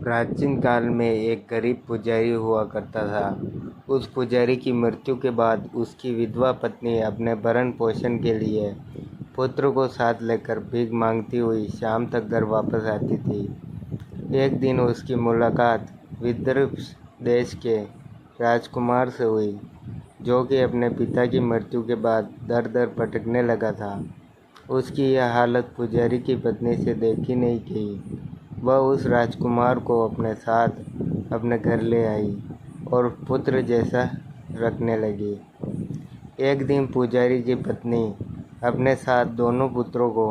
प्राचीन काल में एक गरीब पुजारी हुआ करता था। उस पुजारी की मृत्यु के बाद उसकी विधवा पत्नी अपने भरण पोषण के लिए पुत्र को साथ लेकर भीख मांगती हुई शाम तक घर वापस आती थी। एक दिन उसकी मुलाकात विदर्भ देश के राजकुमार से हुई, जो कि अपने पिता की मृत्यु के बाद दर दर भटकने लगा था। उसकी यह हालत पुजारी की पत्नी से देखी नहीं गई। वह उस राजकुमार को अपने साथ अपने घर ले आई और पुत्र जैसा रखने लगी। एक दिन पुजारी की पत्नी अपने साथ दोनों पुत्रों को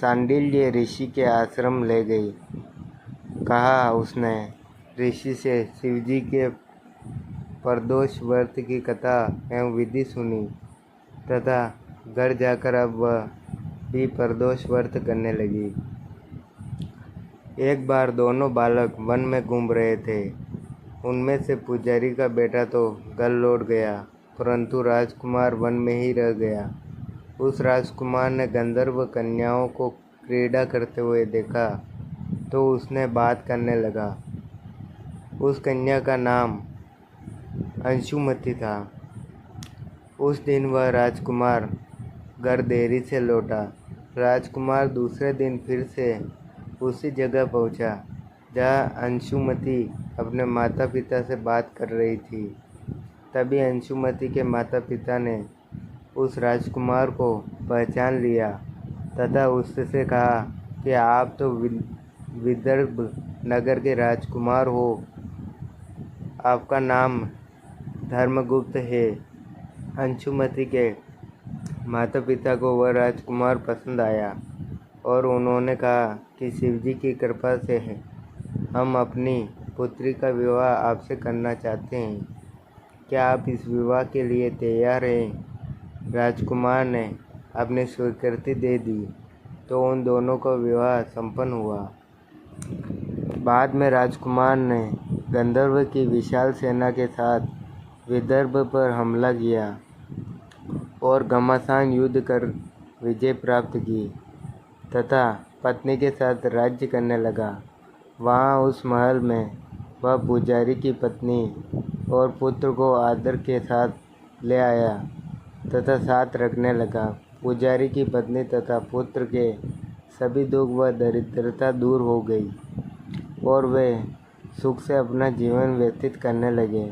सांडिल्य ऋषि के आश्रम ले गई। कहा उसने ऋषि से शिवजी के प्रदोष व्रत की कथा एवं विधि सुनी तथा घर जाकर अब वह भी प्रदोष व्रत करने लगी। एक बार दोनों बालक वन में घूम रहे थे। उनमें से पुजारी का बेटा तो घर लौट गया, परंतु राजकुमार वन में ही रह गया। उस राजकुमार ने गंधर्व कन्याओं को क्रीड़ा करते हुए देखा तो उसने बात करने लगा। उस कन्या का नाम अंशुमति था। उस दिन वह राजकुमार घर देरी से लौटा। राजकुमार दूसरे दिन फिर से उसी जगह पहुंचा जहां अंशुमति अपने माता पिता से बात कर रही थी। तभी अंशुमति के माता पिता ने उस राजकुमार को पहचान लिया तथा उससे कहा कि आप तो विदर्भ नगर के राजकुमार हो। आपका नाम धर्मगुप्त है। अंशुमति के माता पिता को वह राजकुमार पसंद आया और उन्होंने कहा कि शिवजी की कृपा से हम अपनी पुत्री का विवाह आपसे करना चाहते हैं। क्या आप इस विवाह के लिए तैयार हैं? राजकुमार ने अपनी स्वीकृति दे दी तो उन दोनों का विवाह संपन्न हुआ। बाद में राजकुमार ने गंधर्व की विशाल सेना के साथ विदर्भ पर हमला किया और घमासान युद्ध कर विजय प्राप्त की तथा पत्नी के साथ राज्य करने लगा। वहाँ उस महल में वह पुजारी की पत्नी और पुत्र को आदर के साथ ले आया तथा साथ रखने लगा। पुजारी की पत्नी तथा पुत्र के सभी दुख व दरिद्रता दूर हो गई और वे सुख से अपना जीवन व्यतीत करने लगे।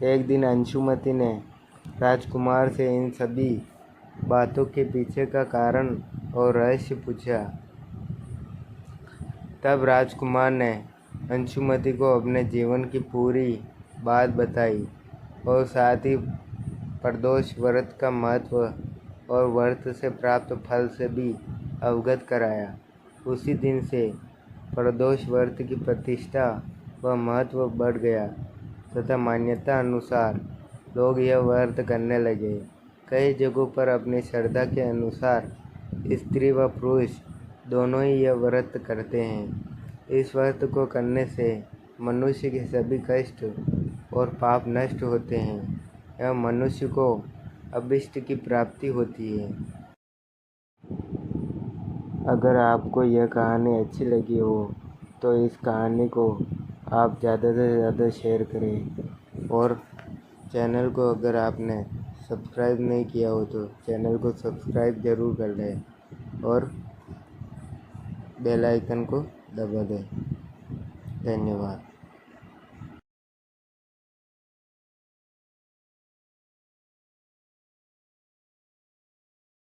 एक दिन अंशुमति ने राजकुमार से इन सभी बातों के पीछे का कारण और रहस्य पूछा। तब राजकुमार ने अंशुमति को अपने जीवन की पूरी बात बताई और साथ ही प्रदोष व्रत का महत्व और व्रत से प्राप्त फल से भी अवगत कराया। उसी दिन से प्रदोष व्रत की प्रतिष्ठा व महत्व बढ़ गया तथा मान्यता अनुसार लोग यह व्रत करने लगे। कई जगहों पर अपनी श्रद्धा के अनुसार स्त्री व पुरुष दोनों ही यह व्रत करते हैं। इस व्रत को करने से मनुष्य के सभी कष्ट और पाप नष्ट होते हैं एवं मनुष्य को अभीष्ट की प्राप्ति होती है। अगर आपको यह कहानी अच्छी लगी हो तो इस कहानी को आप ज़्यादा से ज़्यादा शेयर करें और चैनल को अगर आपने सब्सक्राइब नहीं किया हो तो चैनल को सब्सक्राइब ज़रूर कर लें और बेल आइकन को दबा दें। धन्यवाद।